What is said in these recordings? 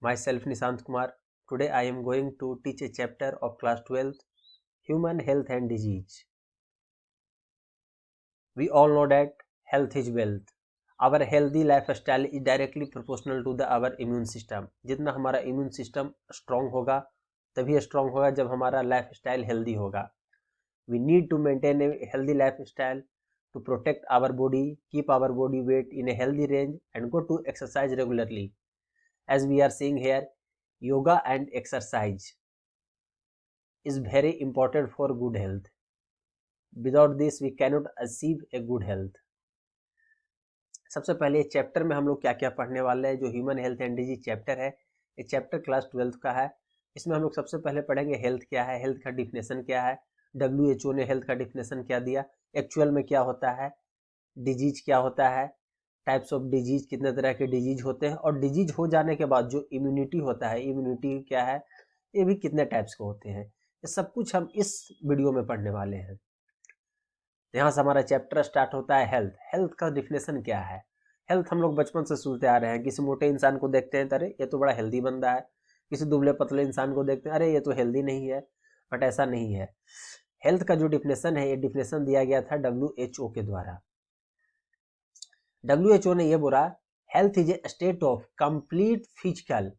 Myself Nishant Kumar. Today I am going to teach a chapter of class 12th, Human Health and Disease. We all know that health is wealth. Our healthy lifestyle is directly proportional to our immune system. जितना हमारा immune system strong होगा तभी strong होगा जब हमारा lifestyle healthy होगा. We need to maintain a healthy lifestyle to protect our body, keep our body weight in a healthy range and go to exercise regularly. As we are seeing here, yoga and exercise is very important for good health. Without this we cannot achieve a good health. सबसे पहले chapter में हम लोग क्या क्या पढ़ने वाले हैं. जो human health and disease chapter है, ये चैप्टर क्लास 12 का है. इसमें हम लोग सबसे पहले पढ़ेंगे हेल्थ क्या है, हेल्थ का डिफिनेशन क्या है, WHO ने हेल्थ का डिफिनेशन क्या दिया, एक्चुअल में क्या होता है, डिजीज क्या होता है, टाइप्स ऑफ डिजीज, कितने तरह के डिजीज होते हैं, और डिजीज हो जाने के बाद जो इम्यूनिटी होता है, इम्यूनिटी क्या है, ये भी कितने टाइप्स के होते हैं. ये सब कुछ हम इस वीडियो में पढ़ने वाले हैं. यहाँ से हमारा चैप्टर स्टार्ट होता है हेल्थ. हेल्थ का डिफिनेशन क्या है. हेल्थ हम लोग बचपन से सुनते आ रहे हैं. किसी मोटे इंसान को देखते हैं, अरे ये तो बड़ा हेल्दी बंदा है. किसी दुबले पतले इंसान को देखते हैं, अरे ये तो हेल्दी नहीं है. बट ऐसा नहीं है. हेल्थ का जो डिफिनेशन है, ये डिफिनेशन दिया गया था WHO के द्वारा. WHO ने ये बोला, health is a state of complete physical,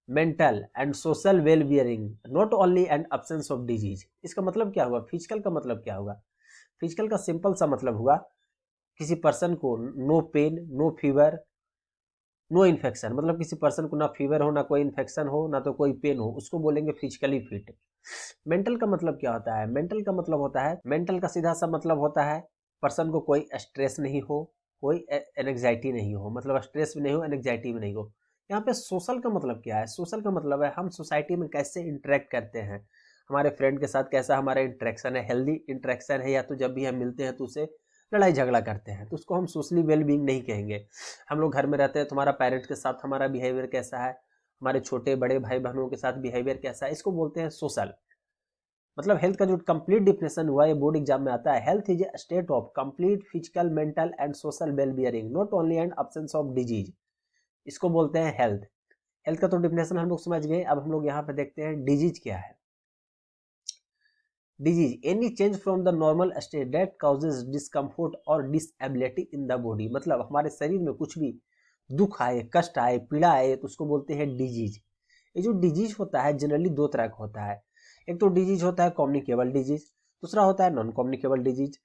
mental and social well bearing, not only and absence of disease. इसका मतलब क्या हुआ, फिजिकल का मतलब क्या होगा. फिजिकल का सिंपल सा मतलब हुआ किसी पर्सन को no pain, no fever, no infection. मतलब किसी पर्सन को ना फीवर हो, ना कोई इन्फेक्शन हो, ना तो कोई पेन हो, उसको बोलेंगे फिजिकली फिट. मेंटल का मतलब क्या होता है. मेंटल का मतलब होता है, मेंटल का सीधा सा मतलब होता है पर्सन को कोई स्ट्रेस नहीं हो, कोई एंग्जाइटी नहीं हो. मतलब स्ट्रेस भी नहीं हो, एंग्जाइटी भी नहीं हो. यहाँ पे सोशल का मतलब क्या है. सोशल का मतलब है हम सोसाइटी में कैसे इंटरेक्ट करते हैं, हमारे फ्रेंड के साथ कैसा हमारा इंटरेक्शन है, हेल्दी इंटरेक्शन है, या तो जब भी हम मिलते हैं तो उसे लड़ाई झगड़ा करते हैं, तो उसको हम सोशली वेल बीइंग नहीं कहेंगे. हम लोग घर में रहते हैं, तुम्हारा पेरेंट्स के साथ हमारा बिहेवियर कैसा है, हमारे छोटे बड़े भाई बहनों के साथ बिहेवियर कैसा है, इसको बोलते हैं सोशल. मतलब हेल्थ का जो कंप्लीट डिफिनेशन हुआ, ये बोर्ड एग्जाम में आता है. Health is a state of complete physical, mental and social well bearing, not only and absence of disease. इसको बोलते हैं हेल्थ. हेल्थ का तो डिफिनेशन हम लोग समझ गए. अब हम लोग यहाँ पे देखते हैं डिजीज क्या है. Disease any change from the normal state that causes discomfort और डिसएबिलिटी इन द बॉडी. मतलब हमारे शरीर में कुछ भी दुख आए, कष्ट आए, पीड़ा आए, तो उसको बोलते हैं डिजीज. ये जो डिजीज होता है जनरली दो तरह का होता है. एक तो डिजीज होता है कम्युनिकेबल डिजीज, दूसरा होता है non communicable disease.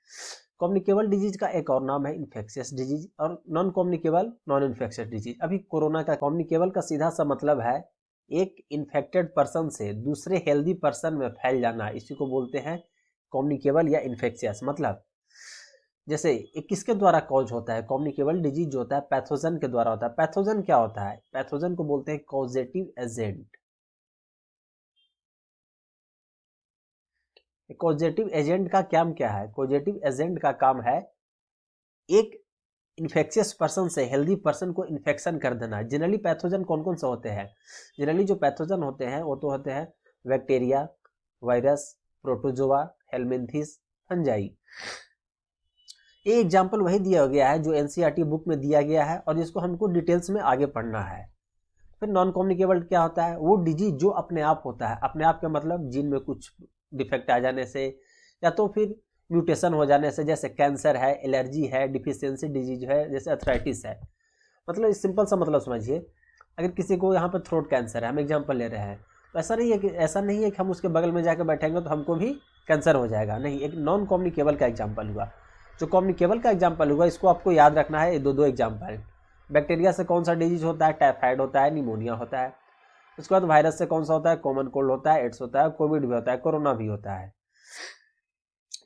Communicable disease का एक और नाम है इन्फेक्शियस डिजीज, और non communicable non infectious disease. अभी कोरोना का कम्युनिकेबल का सीधा सा मतलब है एक इन्फेक्टेड पर्सन से दूसरे हेल्दी पर्सन में फैल जाना, इसी को बोलते हैं कम्युनिकेबल या इन्फेक्शियस. मतलब जैसे किसके द्वारा कॉज होता है, कम्युनिकेबल डिजीज जो होता है पैथोजन के द्वारा होता है. पैथोजन क्या होता है, पैथोजन को बोलते हैं कॉजेटिव एजेंट. कॉजेटिव एजेंट का काम क्या है, कॉजेटिव एजेंट का काम है एक इन्फेक्शियस पर्सन से हेल्दी पर्सन को इन्फेक्शन कर देना. जनरली पैथोजन कौन कौन से होते हैं, जनरली जो पैथोजन होते हैं वो तो होते हैं bacteria, virus, protozoa, helminths, fungi. ये एग्जाम्पल वही दिया गया है जो एनसीईआरटी बुक में दिया गया है और जिसको हमको डिटेल्स में आगे पढ़ना है. फिर नॉन कम्युनिकेबल क्या होता है, वो डिजीज जो अपने आप होता है. अपने आप का मतलब जीन में कुछ डिफेक्ट आ जाने से, या तो फिर म्यूटेशन हो जाने से, जैसे कैंसर है, एलर्जी है, डिफिशियंसी डिजीज है, जैसे अर्थराइटिस है. मतलब सिंपल सा मतलब समझिए, अगर किसी को यहाँ पर थ्रोट कैंसर है, हम एग्जांपल ले रहे हैं, तो ऐसा नहीं है कि हम उसके बगल में जाकर बैठेंगे तो हमको भी कैंसर हो जाएगा. नहीं, एक नॉन कम्युनिकेबल का एग्जाम्पल हुआ. जो कम्युनिकेबल का एग्जाम्पल हुआ इसको आपको याद रखना है. दो एग्जाम्पल. बैक्टीरिया से कौन सा डिजीज होता है, टाइफाइड होता है, निमोनिया होता है. उसके बाद वायरस से कौन सा होता है, कॉमन कोल्ड होता है, एड्स होता है, कोविड भी होता है, कोरोना भी होता है.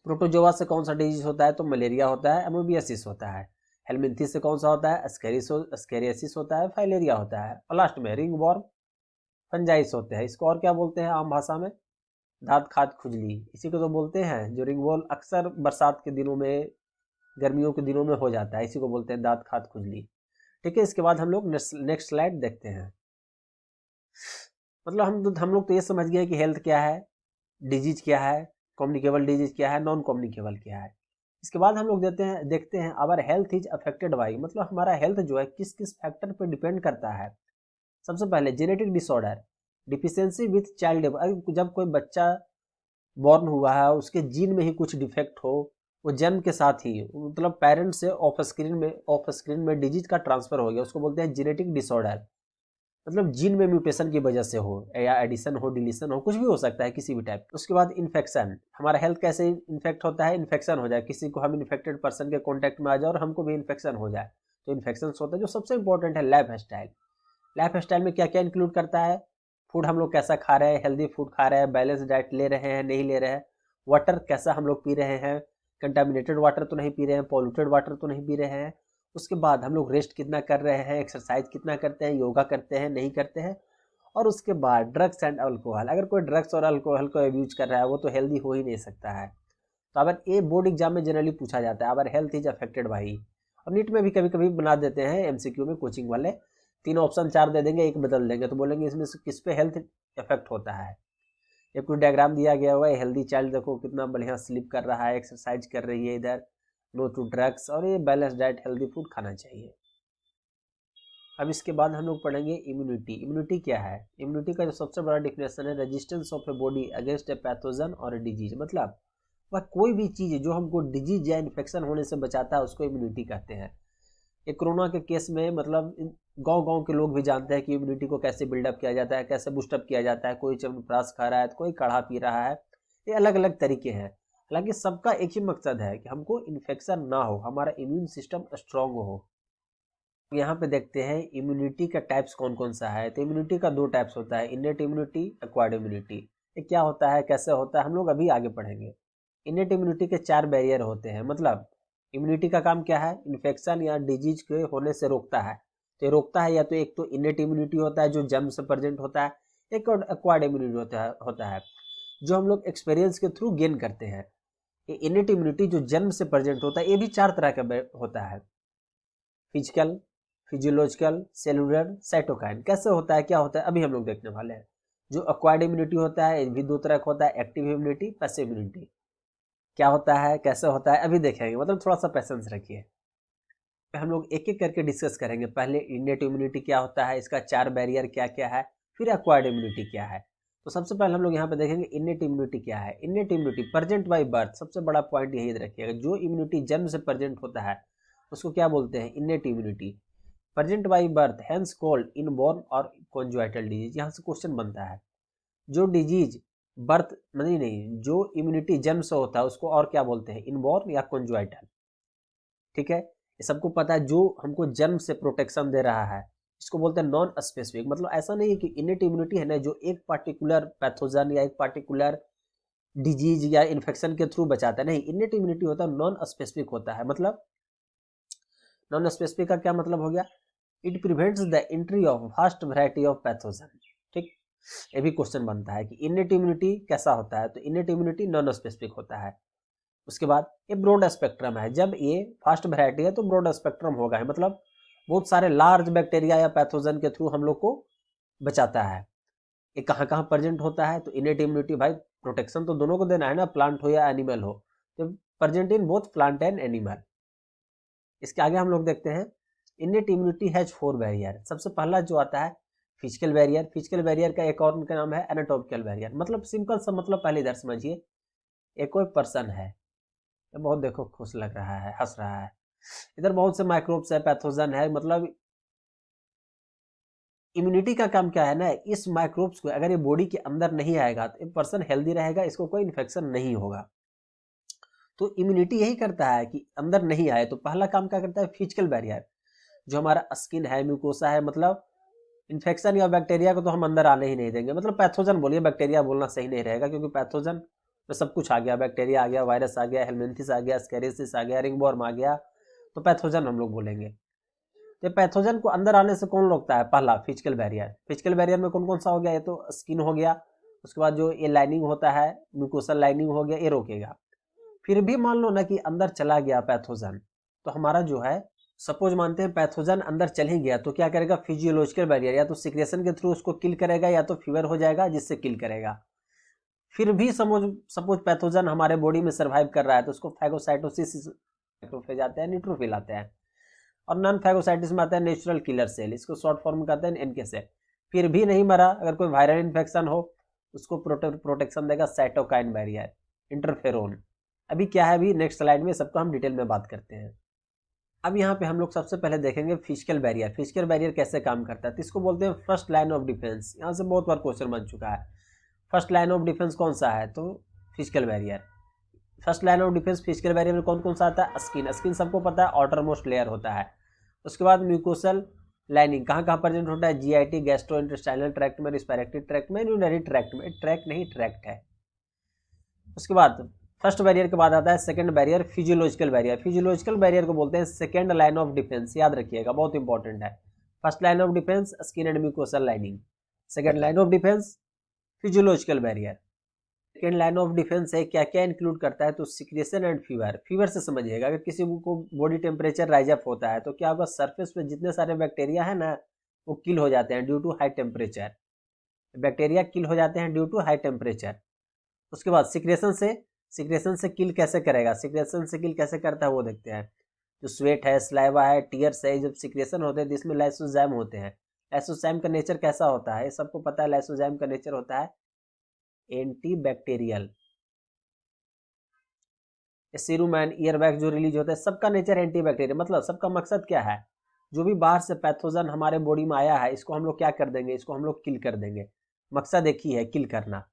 प्रोटोजोआ से कौन सा डिजीज होता है, तो मलेरिया होता है, एमोबियासिस होता है. हेलमिंथिस से कौन सा होता है, एस्केरियासिस होता है, फाइलेरिया होता है. और लास्ट में रिंग वॉर्म, फंजाइस होते हैं. इसको और क्या बोलते हैं आम भाषा में, दांत खाद खुजली. इसी को तो बोलते हैं, जो रिंग वॉर्म अक्सर बरसात के दिनों में, गर्मियों के दिनों में हो जाता है, इसी को बोलते हैं दांत खाद खुजली. ठीक है, इसके बाद हम लोग नेक्स्ट स्लाइड देखते हैं. मतलब हम लोग तो ये समझ गए कि हेल्थ क्या है, डिजीज क्या है, कम्युनिकेबल डिजीज क्या है, नॉन कम्युनिकेबल क्या है. इसके बाद हम लोग देखते हैं our health is affected by. मतलब हमारा हेल्थ जो है किस किस फैक्टर पर डिपेंड करता है. सबसे पहले genetic disorder, deficiency with child, जब कोई बच्चा बॉर्न हुआ है उसके जीन में ही कुछ डिफेक्ट हो, वो जन्म के साथ ही मतलब पेरेंट से ऑफ स्क्रीन में डिजीज का ट्रांसफर हो गया, उसको बोलते हैं जेनेटिक डिसऑर्डर। मतलब जीन में म्यूटेशन की वजह से हो या एडिशन हो, डिलीशन हो, कुछ भी हो सकता है किसी भी टाइप। उसके बाद इन्फेक्शन, हमारा हेल्थ कैसे इन्फेक्ट होता है, इन्फेक्शन हो जाए, किसी को हम इन्फेक्टेड पर्सन के कॉन्टैक्ट में आ जाए और हमको भी इन्फेक्शन हो जाए तो इन्फेक्शन होता है। जो सबसे इंपॉर्टेंट है लाइफ स्टाइल, लाइफ स्टाइल में क्या क्या इंक्लूड करता है, फूड हम लोग कैसा खा रहे हैं, हेल्दी फूड खा रहे हैं, बैलेंस डाइट ले रहे हैं नहीं ले रहे हैं, वाटर कैसा हम लोग पी रहे हैं, कंटामिनेटेड वाटर तो नहीं पी रहे हैं, पॉल्यूटेड वाटर तो नहीं पी रहे हैं। उसके बाद हम लोग रेस्ट कितना कर रहे हैं, एक्सरसाइज कितना करते हैं, योगा करते हैं नहीं करते हैं। और उसके बाद ड्रग्स एंड अल्कोहल, अगर कोई ड्रग्स और अल्कोहल को अब्यूज कर रहा है वो तो हेल्दी हो ही नहीं सकता है। तो अगर ये बोर्ड एग्जाम में जनरली पूछा जाता है, अगर हेल्थ इज अफेक्टेड भाई, और नीट में भी कभी कभी बना देते हैं एमसीक्यू में कोचिंग वाले, 3 ऑप्शन 4 दे देंगे, एक बदल देंगे, तो बोलेंगे इसमें से किस पे हेल्थ इफेक्ट होता है। ये कुछ डायग्राम दिया गया हुआ है, हेल्दी चाइल्ड देखो कितना बढ़िया स्लीप कर रहा है, एक्सरसाइज कर रही है, इधर नो टू ड्रग्स, और ये बैलेंस डाइट हेल्दी फूड खाना चाहिए। अब इसके बाद हम लोग पढ़ेंगे इम्यूनिटी। इम्यूनिटी क्या है, इम्यूनिटी का जो सबसे बड़ा डिफिनेशन है, resistance of a body against a pathogen और ए डिजीज, मतलब वह कोई भी चीज़ जो हमको डिजीज या इन्फेक्शन होने से बचाता है उसको इम्यूनिटी कहते हैं। ये कोरोना के केस में मतलब गांव गांव के लोग भी जानते हैं कि इम्यूनिटी को कैसे बिल्डअप किया जाता है, कैसे बूस्टअप किया जाता है, कोई च्यवनप्राश खा रहा है तो कोई काढ़ा पी रहा है, ये अलग अलग तरीके हैं। हालांकि सबका एक ही मकसद है कि हमको इन्फेक्शन ना हो, हमारा इम्यून सिस्टम स्ट्रांग हो। यहाँ पे देखते हैं इम्यूनिटी का टाइप्स कौन कौन सा है। तो इम्यूनिटी का 2 टाइप्स होता है, इनेट इम्यूनिटी, एक्वायर्ड इम्यूनिटी। ये क्या होता है, कैसे होता है, हम लोग अभी आगे पढ़ेंगे। इनेट इम्यूनिटी के 4 बैरियर होते हैं, मतलब इम्यूनिटी का काम क्या है, इन्फेक्शन या डिजीज के होने से रोकता है। तो ये रोकता है या तो एक तो इनेट इम्यूनिटी होता है जो जन्म से प्रेजेंट होता है, एक और एक्वायर्ड इम्यूनिटी होता है जो हम लोग एक्सपीरियंस के थ्रू गेन करते हैं। ये इनेट इम्यूनिटी जो जन्म से प्रेजेंट होता है, ये भी 4 तरह का होता है, फिजिकल, फिजियोलॉजिकल, सेलुलर, साइटोकाइन। कैसे होता है, क्या होता है, अभी हम लोग देखने वाले हैं। जो एक्वायर्ड इम्यूनिटी होता है ये भी 2 तरह का होता है, एक्टिव इम्यूनिटी, पैसिव इम्यूनिटी। क्या होता है, कैसे होता है, अभी देखेंगे, मतलब थोड़ा सा पेशेंस रखिए। हम लोग एक एक करके डिस्कस करेंगे। पहले इनेट इम्यूनिटी क्या होता है, इसका 4 बैरियर क्या क्या है, फिर एक्वायर्ड इम्यूनिटी क्या है। तो सबसे पहले हम लोग यहाँ पे देखेंगे इनेट इम्यूनिटी क्या है। इनेट इम्यूनिटी प्रेजेंट बाय बर्थ, सबसे बड़ा पॉइंट यही रखिएगा, जो इम्यूनिटी जन्म से प्रेजेंट होता है उसको क्या बोलते हैं, innate immunity. Present by birth hence called inborn और कॉन्जुइटल डिजीज। यहाँ से क्वेश्चन बनता है, जो डिजीज बर्थ नहीं, जो इम्यूनिटी जन्म से होता है उसको और क्या बोलते हैं, इनबॉर्न या कॉन्जुइटल। ठीक है, ये सबको पता है। जो हमको जन्म से प्रोटेक्शन दे रहा है इसको बोलते हैं नॉन स्पेसिफिक। मतलब ऐसा नहीं है कि इनेट इम्यूनिटी है ना जो एक पार्टिकुलर पैथोजन या एक पार्टिकुलर डिजीज या इन्फेक्शन के थ्रू बचाता है, नहीं, इनेट इम्यूनिटी होता है नॉन स्पेसिफिक होता है। मतलब नॉन स्पेसिफिक का क्या मतलब हो गया, it prevents the entry of vast variety of pathogen. ठीक, ये भी क्वेश्चन बनता है कि इनेट इम्यूनिटी कैसा होता है, तो इनेट इम्यूनिटी नॉन स्पेसिफिक होता है। उसके बाद ये ब्रॉड स्पेक्ट्रम है, जब ये फास्ट वैरायटी है तो ब्रॉड स्पेक्ट्रम होगा है, मतलब बहुत सारे लार्ज बैक्टीरिया या पैथोजन के थ्रू हम लोग को बचाता है। ये कहाँ कहाँ प्रेजेंट होता है, तो इनेट इम्यूनिटी भाई प्रोटेक्शन तो दोनों को देना है ना, प्लांट हो या एनिमल हो, तो present in both plant and animal. इसके आगे हम लोग देखते हैं इनेट इम्यूनिटी हैज 4 बैरियर। सबसे पहला जो आता है फिजिकल बैरियर। फिजिकल बैरियर का एक और उनका नाम है एनाटॉमिकल बैरियर। मतलब सिंपल सा मतलब पहले इधर समझिए, एक कोई पर्सन है, ये बहुत देखो खुश लग रहा है, हंस रहा है, इधर बहुत से माइक्रोब्स है, पैथोजन है, मतलब इम्यूनिटी का काम क्या है ना, इस माइक्रोब्स को अगर ये बॉडी के अंदर नहीं आएगा तो ये पर्सन हेल्दी रहेगा, इसको कोई इन्फेक्शन नहीं होगा। तो इम्यूनिटी यही करता है कि अंदर नहीं आए। तो पहला काम क्या करता है, फिजिकल बैरियर, जो हमारा स्किन है, म्यूकोसा है, मतलब इन्फेक्शन या बैक्टीरिया को तो हम अंदर आने ही नहीं देंगे। मतलब पैथोजन बोलिए, बैक्टीरिया बोलना सही नहीं रहेगा क्योंकि पैथोजन में सब कुछ आ गया, बैक्टीरिया आ गया, वायरस आ गया, हेलमिंथिस आ गया, स्कैरिसिस आ गया, रिंगवॉर्म आ गया, तो पैथोजन हम लोग बोलेंगे। तो पैथोजन को अंदर आने से कौन रोकता है, पहला फिजिकल बैरियर। फिजिकल बैरियर में कौन कौन सा हो गया, ये तो स्किन हो गया, उसके बाद जो ये लाइनिंग होता है म्यूकोसल लाइनिंग हो गया, ये रोकेगा। फिर भी मान लो ना कि अंदर चला गया पैथोजन, तो हमारा जो है, सपोज मानते हैं पैथोजन अंदर चल ही गया, तो क्या करेगा, फिजियोलॉजिकल बैरियर, या तो सिक्रेशन के थ्रू उसको किल करेगा या तो फीवर हो जाएगा जिससे किल करेगा। फिर भी सपोज पैथोजन हमारे बॉडी में सर्वाइव कर रहा है तो उसको फैगोसाइटोसिस मैक्रोफेज आते हैं, न्यूट्रोफिल आते हैं, और नॉन फैगोसाइटिस में आता है नेचुरल किलर सेल, इसको शॉर्ट फॉर्म में कहते हैं एनके सेल। फिर भी नहीं मरा, अगर कोई वायरल इन्फेक्शन हो, उसको प्रोटेक्शन देगा साइटोकाइन बैरियर, इंटरफेरोन। अभी क्या है, अभी नेक्स्ट स्लाइड में सबको हम डिटेल में बात करते हैं। अब यहाँ पे हम लोग सबसे पहले देखेंगे फिजिकल बैरियर। फिजिकल बैरियर कैसे काम करता है, तो इसको बोलते हैं फर्स्ट लाइन ऑफ डिफेंस। यहाँ से बहुत बार क्वेश्चन बन चुका है, फर्स्ट लाइन ऑफ डिफेंस कौन सा है, तो physical barrier. First line of defence physical barrier में कौन कौन सा आता है, स्किन। स्किन सबको पता है आउटर मोस्ट लेयर होता है। उसके बाद म्यूकोसल लाइनिंग कहाँ कहाँ प्रेजेंट होता है, जीआईटी, गैस्ट्रो इंटेस्टाइनल ट्रैक्ट में, रिस्पिरेटरी ट्रैक्ट में, यूरिनरी ट्रैक्ट में। ट्रैक्ट नहीं, ट्रैक्ट है। उसके बाद फर्स्ट बैरियर के बाद आता है second barrier, physiological barrier. Physiological barrier को बोलते हैं सेकंड लाइन ऑफ डिफेंस, याद रखिएगा, बहुत इंपॉर्टेंट है। First line of defence skin and mucosal lining, second line of defence physiological barrier. Second line of defence है, क्या क्या इंक्लूड करता है, तो सिक्रेशन एंड फीवर। फीवर से समझिएगा, अगर किसी को बॉडी टेम्परेचर राइज अप होता है तो क्या होगा, सरफेस पे जितने सारे बैक्टीरिया है ना, वो किल हो जाते हैं due to high temperature. Bacteria kill हो जाते हैं ड्यू टू हाई टेम्परेचर। उसके बाद सिक्रेशन से किल कैसे करेगा, सिक्रेशन से किल कैसे करता है वो देखते हैं। जो स्वेट है, स्लाइवा है, टीयर्स है, जब सिक्रेशन होते हैं जिसमें लाइसोजाइम होते हैं। लाइसोजाइम का नेचर कैसा होता है, सबको पता है लाइसोजाइम का नेचर होता है एंटी बैक्टीरियल। सीरुम एंड ईयरबैग जो रिलीज होता है, सबका नेचर एंटी बैक्टीरियल। मतलब सबका मकसद क्या है, जो भी बाहर से पैथोजन हमारे बॉडी में आया है, इसको हम लोग क्या कर देंगे, इसको हम लोग किल कर देंगे। मकसद एक ही है, किल करना।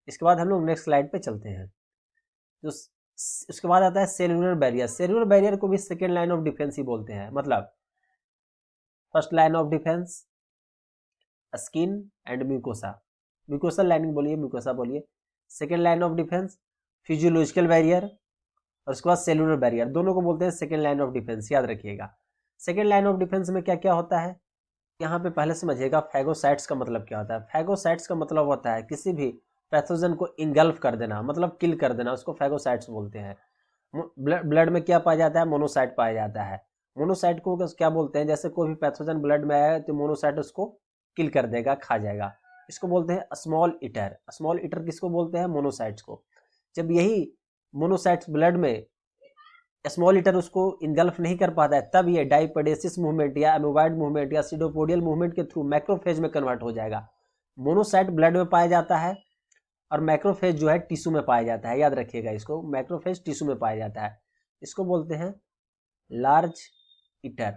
इसके बाद हम लोग नेक्स्ट स्लाइड पे चलते हैं। जो उसके बाद आता है सेलुलर बैरियर। सेलुलर बैरियर को भी सेकेंड लाइन ऑफ डिफेंस ही बोलते हैं। मतलब first line of defence skin and mucosa, mucosal lining बोलिए, म्यूकोसा बोलिए। Second line of defence physiological barrier, और उसके बाद सेलुलर बैरियर, दोनों को बोलते हैं सेकेंड लाइन ऑफ डिफेंस, याद रखिएगा। सेकेंड लाइन ऑफ डिफेंस में क्या क्या होता है, यहाँ पे पहले समझिएगा फेगोसाइट्स का मतलब क्या होता है। फेगोसाइट्स का मतलब होता है किसी भी पैथोजन को इंगल्फ कर देना, मतलब किल कर देना, उसको फेगोसाइट्स बोलते हैं। ब्लड में क्या पाया जाता है, मोनोसाइट पाया जाता है। मोनोसाइट को क्या बोलते हैं, जैसे कोई भी पैथोजन ब्लड में आया तो मोनोसाइट उसको किल कर देगा, खा जाएगा। इसको बोलते हैं स्मॉल ईटर। स्मॉल ईटर किसको बोलते हैं, मोनोसाइट्स को। जब यही मोनोसाइट्स ब्लड में स्मॉल ईटर उसको इनगल्फ नहीं कर पाता है, तब ये डाइपेडेसिस मूवमेंट या एमोबाइड मूवमेंट या सीडोपोडियल मूवमेंट के थ्रू मैक्रोफेज में कन्वर्ट हो जाएगा। मोनोसाइट ब्लड में पाया जाता है और मैक्रोफेज जो है टिश्यू में पाया जाता है, याद रखिएगा इसको, मैक्रोफेज टिश्यू में पाया जाता है। इसको बोलते हैं लार्ज ईटर,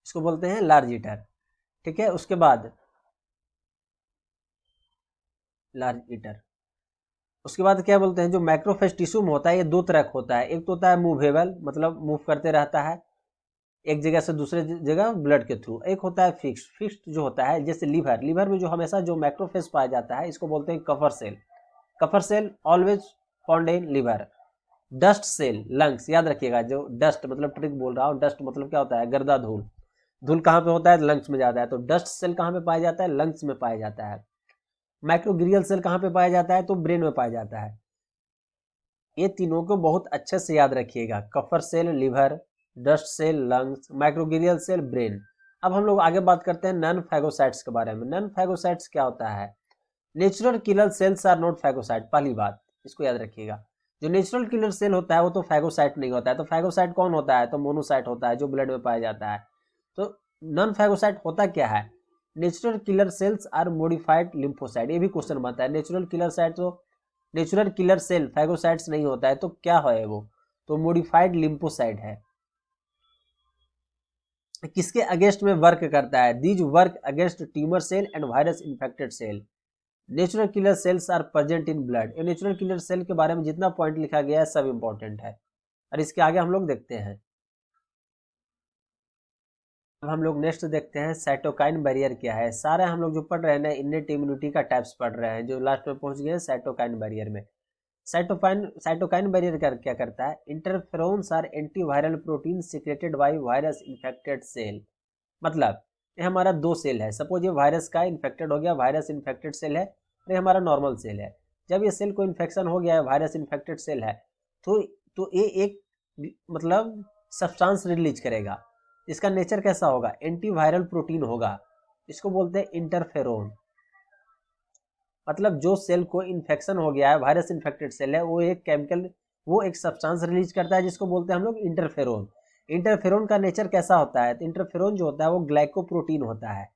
इसको बोलते हैं लार्ज ईटर। ठीक है, उसके बाद लार्ज ईटर, उसके बाद क्या बोलते हैं, जो मैक्रोफेज टिश्यू में होता है ये दो तरह का होता है। एक तो होता है मूवेबल, मतलब मूव करते रहता है एक जगह से दूसरे जगह ब्लड के थ्रू। एक होता है फिक्स। फिक्स्ड जो होता है, जैसे लीवर, लीवर में जो हमेशा जो मैक्रोफेज पाया जाता है, इसको बोलते हैं Kupffer cell. Kupffer cell always found in liver. Dust cell lungs, याद रखिएगा, जो डस्ट मतलब ट्रिक बोल रहा हूँ, डस्ट मतलब क्या होता है, गर्दा धूल। धूल कहाँ पे होता है, लंग्स में जाता है, तो डस्ट सेल कहाँ पे पाया जाता है, लंग्स में पाया जाता है। माइक्रोग्रियल सेल कहाँ पे पाया जाता है, तो ब्रेन में पाया जाता है। ये तीनों को बहुत अच्छे से याद रखिएगा, Kupffer cell liver, dust cell lungs, microglial cell brain. अब हम लोग आगे बात करते हैं नॉन फैगोसाइट्स के बारे में। नॉन फैगोसाइट्स क्या होता है, natural killer cells are not phagocyte. पहली बात इसको याद रखिएगा, जो नेचुरल किलर सेल होता है वो तो फैगोसाइट नहीं होता है। तो फैगोसाइट कौन होता है, तो मोनोसाइट होता है, जो ब्लड में पाया जाता है। तो नॉन फैगोसाइट होता क्या है, natural killer cells are modified lymphocyte. ये भी क्वेश्चन बनता है, नेचुरल किलर साइट तो नेचुरल किलर सेल फैगोसाइट्स नहीं होता है, तो क्या है वो, तो मॉडिफाइड लिम्फोसाइट है। किसके अगेंस्ट में वर्क करता है, these work against tumour cell and virus infected cell. Natural killer cells are present in blood. ये नेचुरल किलर सेल के बारे में जितना पॉइंट लिखा गया है सब इंपॉर्टेंट है, और इसके आगे हम लोग देखते हैं। अब हम लोग नेक्स्ट देखते हैं साइटोकाइन बैरियर क्या है। सारे हम लोग जो पढ़ रहे हैं ना, इन्नेट इम्यूनिटी का टाइप्स पढ़ रहे हैं, जो लास्ट में पहुंच गए हैं साइटोकाइन बैरियर में। साइटोकाइन बैरियर क्या करता है, interferons are antiviral protein secreted by virus infected cell. मतलब ये हमारा दो सेल है, सपोज ये वायरस का इन्फेक्टेड हो गया, वायरस इन्फेक्टेड सेल है, और ये हमारा नॉर्मल सेल है। जब ये सेल को इन्फेक्शन हो गया है, वायरस इन्फेक्टेड सेल है, तो ये एक मतलब सब्सटेंस रिलीज करेगा। इसका नेचर कैसा होगा, एंटीवायरल प्रोटीन होगा, इसको बोलते हैं इंटरफेरोन। मतलब जो सेल को इन्फेक्शन हो गया है, वायरस इन्फेक्टेड सेल है, वो एक केमिकल, वो एक सब्सटेंस रिलीज करता है जिसको बोलते हैं हम लोग इंटरफेरोन। इंटरफेरोन का नेचर कैसा होता है? तो इंटरफेरोन जो होता है वो ग्लाइकोप्रोटीन होता है।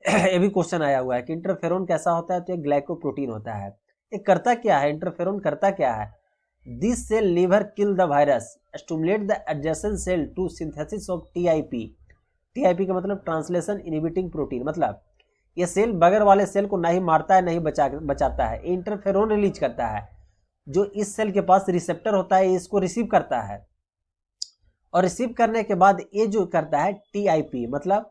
ये भी क्वेश्चन आया हुआ है कि इंटरफेरोन कैसा होता है, तो ये ग्लाइकोप्रोटीन होता है। ये करता क्या है, इंटरफेरोन करता क्या है? This cell liver kill the virus, stimulate the adjacent cell to synthesis of TIP. TIP का मतलब ट्रांसलेशन इनहिबिटिंग प्रोटीन, मतलब ये सेल बगैर वाले सेल को नहीं मारता है, नहीं बचाता है, इंटरफेरोन रिलीज करता है। जो इस सेल के पास रिसेप्टर होता है इसको रिसीव करता है, और रिसीव करने के बाद ये जो करता है टीआईपी, मतलब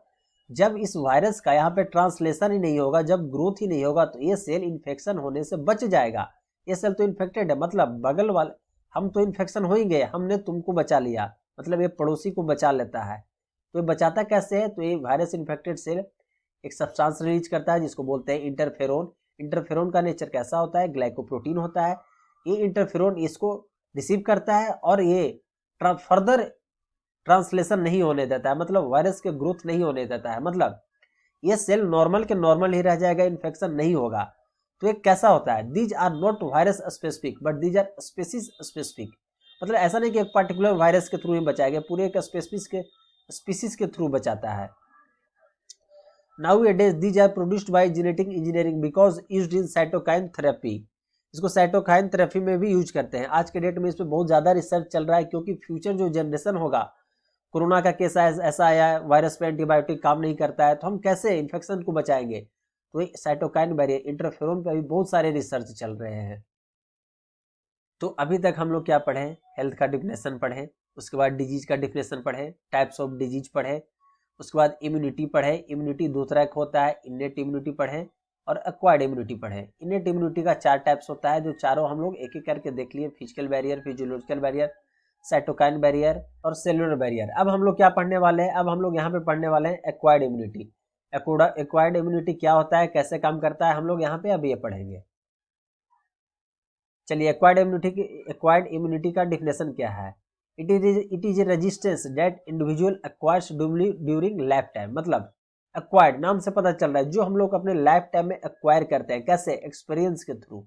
जब इस वायरस का यहाँ पे ट्रांसलेशन ही नहीं होगा, जब ग्रोथ ही नहीं होगा, तो ये सेल इन्फेक्शन होने से बच जाएगा। ये सेल तो इन्फेक्टेड है, मतलब बगल वाले हम तो इन्फेक्शन हो ही गए, हमने तुमको बचा लिया, मतलब ये पड़ोसी को बचा लेता है। तो ये बचाता कैसे है? तो ये वायरस इन्फेक्टेड सेल एक सब्सटेंस रिलीज करता है जिसको बोलते हैं इंटरफेरोन। इंटरफेरोन का नेचर कैसा होता है? ग्लाइकोप्रोटीन होता है। ये इंटरफेरोन इसको रिसीव करता है और ये फर्दर ट्रांसलेशन नहीं होने देता है, मतलब वायरस के ग्रोथ नहीं होने देता है, मतलब ये सेल नॉर्मल के नॉर्मल ही रह जाएगा, इन्फेक्शन नहीं होगा। तो ये कैसा होता है? These are not virus specific but these are species specific, मतलब ऐसा नहीं कि एक पर्टिकुलर वायरस के थ्रू ही बचाएगा, पूरे एक स्पीसीज के थ्रू बचाता है। Nowadays these are produced by genetic engineering because used in cytokine therapy। इसको साइटोकाइन थेरेपी में भी यूज करते हैं। आज के डेट में इस पर बहुत ज़्यादा रिसर्च चल रहा है, क्योंकि फ्यूचर जो जनरेशन होगा, कोरोना का केस ऐसा आया है, वायरस पे एंटीबायोटिक काम नहीं करता है, तो हम कैसे इन्फेक्शन को बचाएंगे? तो ये साइटोकाइन बैरियर इंटरफेरोन पे भी बहुत सारे रिसर्च चल रहे हैं। तो अभी तक हम लोग क्या पढ़े? हेल्थ का डिफिनेशन पढ़े, उसके बाद डिजीज का डिफिनेशन पढ़े, टाइप्स ऑफ डिजीज पढ़े, उसके बाद इम्यूनिटी पढ़े। इम्यूनिटी दो तरह का होता है, इनेट इम्यूनिटी पढ़े और एक्वायर्ड इम्यूनिटी पढ़े। इनेट इम्यूनिटी का 4 टाइप्स होता है, जो चारों हम लोग एक एक करके देख लिए। Physical barrier, physiological barrier, cytokine barrier और सेलुलर बैरियर। अब हम लोग क्या पढ़ने वाले हैं? अब हम लोग यहाँ पे पढ़ने वाले हैं एक्वायर्ड इम्यूनिटी। एक्वायर्ड इम्यूनिटी क्या होता है, कैसे काम करता है, हम लोग यहाँ पे अभी ये पढ़ेंगे। चलिए, एक्वायर्ड इम्यूनिटी का डिफिनेशन क्या है? It is a resistance that individual acquires during life time, मतलब एक्वायर्ड नाम से पता चल रहा है जो हम लोग अपने लाइफ टाइम में एक्वायर करते हैं। कैसे? एक्सपीरियंस के थ्रू।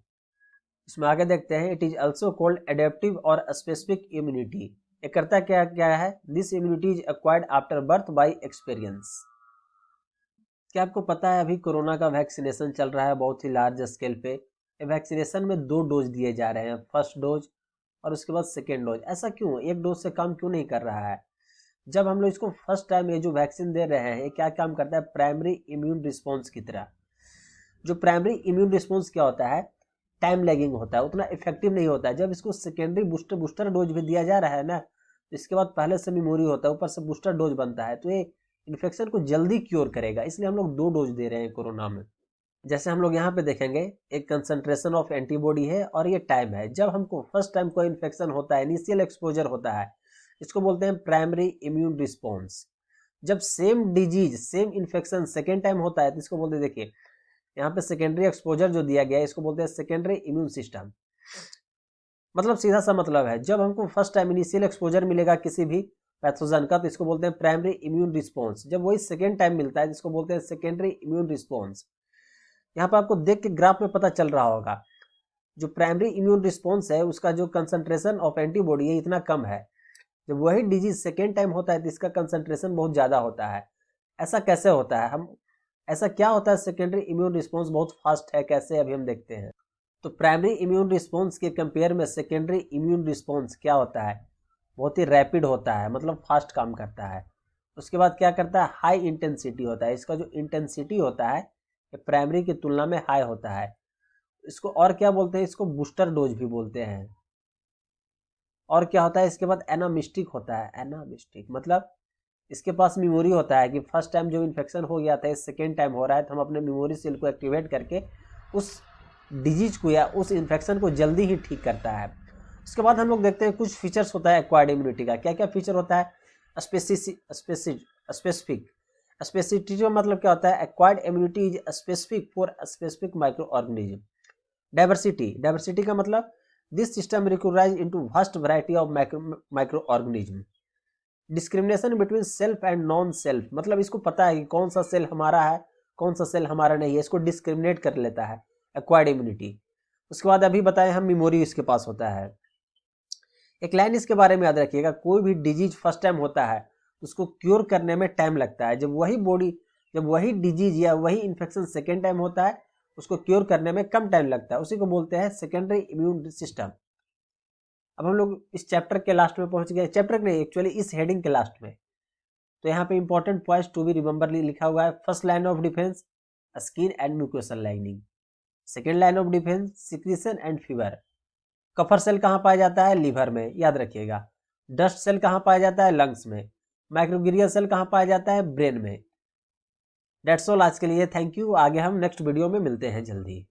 इसमें आगे देखते हैं, it is also called adaptive और स्पेसिफिक इम्यूनिटी। ये करता क्या क्या है? This immunity is acquired after birth bye experience. क्या आपको पता है अभी कोरोना का वैक्सीनेशन चल रहा है बहुत ही लार्ज स्केल पे? वैक्सीनेशन में 2 डोज दिए जा रहे हैं, फर्स्ट डोज और उसके बाद सेकेंड डोज। ऐसा क्यों? एक डोज से काम क्यों नहीं कर रहा है? जब हम लोग इसको फर्स्ट टाइम ये जो वैक्सीन दे रहे हैं, ये क्या काम करता है? प्राइमरी इम्यून रिस्पॉन्स की तरह। जो प्राइमरी इम्यून रिस्पॉन्स क्या होता है? टाइम लैगिंग होता है, उतना इफेक्टिव नहीं होता है। जब इसको सेकेंडरी बूस्टर डोज भी दिया जा रहा है ना, तो इसके बाद पहले से मेमोरी होता है, ऊपर से बूस्टर डोज बनता है, तो ये इन्फेक्शन को जल्दी क्योर करेगा, इसलिए हम लोग 2 डोज दे रहे हैं कोरोना में। जैसे हम लोग यहाँ पे देखेंगे, एक कंसंट्रेशन ऑफ एंटीबॉडी है और ये टाइम है। जब हमको फर्स्ट टाइम कोई इन्फेक्शन होता है, इनिशियल एक्सपोजर होता है, इसको बोलते हैं प्राइमरी इम्यून रिस्पॉन्स। जब same disease, same infection second time होता है, तो इसको बोलते हैं, देखिए यहाँ पे सेकेंडरी एक्सपोजर जो दिया गया है, इसको बोलते हैं सेकेंडरी इम्यून सिस्टम। मतलब सीधा सा मतलब है, जब हमको फर्स्ट टाइम इनिशियल एक्सपोजर मिलेगा किसी भी पैथोजन का, तो इसको बोलते हैं प्राइमरी इम्यून रिस्पॉन्स। जब वही सेकेंड टाइम मिलता है, जिसको बोलते हैं सेकेंडरी इम्यून रिस्पॉन्स। यहाँ पे आपको देख के ग्राफ में पता चल रहा होगा, जो प्राइमरी इम्यून रिस्पॉन्स है उसका जो कंसंट्रेशन ऑफ एंटीबॉडी है इतना कम है। जब वही डिजीज सेकेंड टाइम होता है तो इसका कंसंट्रेशन बहुत ज़्यादा होता है। ऐसा कैसे होता है? ऐसा क्या होता है? सेकेंडरी इम्यून रिस्पॉन्स बहुत फास्ट है, कैसे? अभी हम देखते हैं। तो प्राइमरी इम्यून रिस्पॉन्स के कंपेयर में सेकेंडरी इम्यून रिस्पॉन्स क्या होता है? बहुत ही रैपिड होता है, मतलब फास्ट काम करता है। उसके बाद क्या करता है? हाई इंटेंसिटी होता है। इसका जो इंटेंसिटी होता है ये प्राइमरी की तुलना में हाई होता है। इसको और क्या बोलते हैं? इसको बूस्टर डोज भी बोलते हैं। और क्या होता है? इसके बाद एनामिस्टिक होता है। एनामिस्टिक मतलब इसके पास मेमोरी होता है कि फर्स्ट टाइम जो इन्फेक्शन हो गया था, सेकेंड टाइम हो रहा है, तो हम अपने मेमोरी सेल को एक्टिवेट करके उस डिजीज को या उस इन्फेक्शन को जल्दी ही ठीक करता है। उसके बाद हम लोग देखते हैं कुछ फीचर्स होता है एक्वायर्ड इम्यूनिटी का। क्या क्या फीचर होता है? स्पेसिफिसिटी का मतलब क्या होता है? Acquired immunity is specific for specific microorganism. Diversity का मतलब this system recognise into vast variety of microorganism. Discrimination between self and non self, मतलब इसको पता है कि कौन सा सेल हमारा है, कौन सा सेल हमारा नहीं है, इसको डिस्क्रिमिनेट कर लेता है एक्वायर्ड इम्यूनिटी। उसके बाद अभी बताएं हम, मेमोरी इसके पास होता है। एक लाइन इसके बारे में याद रखिएगा, कोई भी डिजीज फर्स्ट टाइम होता है उसको क्योर करने में टाइम लगता है। जब वही डिजीज या वही इन्फेक्शन सेकेंड टाइम होता है उसको क्योर करने में कम टाइम लगता है, उसी को बोलते हैं सेकेंडरी इम्यून सिस्टम। अब हम लोग इस चैप्टर के लास्ट में पहुंच गए, चैप्टर नहीं एक्चुअली इस हेडिंग के लास्ट में। तो यहाँ पे important points to be remember लिखा हुआ है। First line of defence skin and mucosal lining, second line of defence secretion and fever. Kupffer cell कहाँ पाया जाता है? लीवर में, याद रखिएगा। डस्ट सेल कहाँ पाया जाता है? लंग्स में। माइक्रोग्लियल सेल कहाँ पाया जाता है? ब्रेन में। डेट्स ऑल आज के लिए, थैंक यू। आगे हम नेक्स्ट वीडियो में मिलते हैं जल्दी।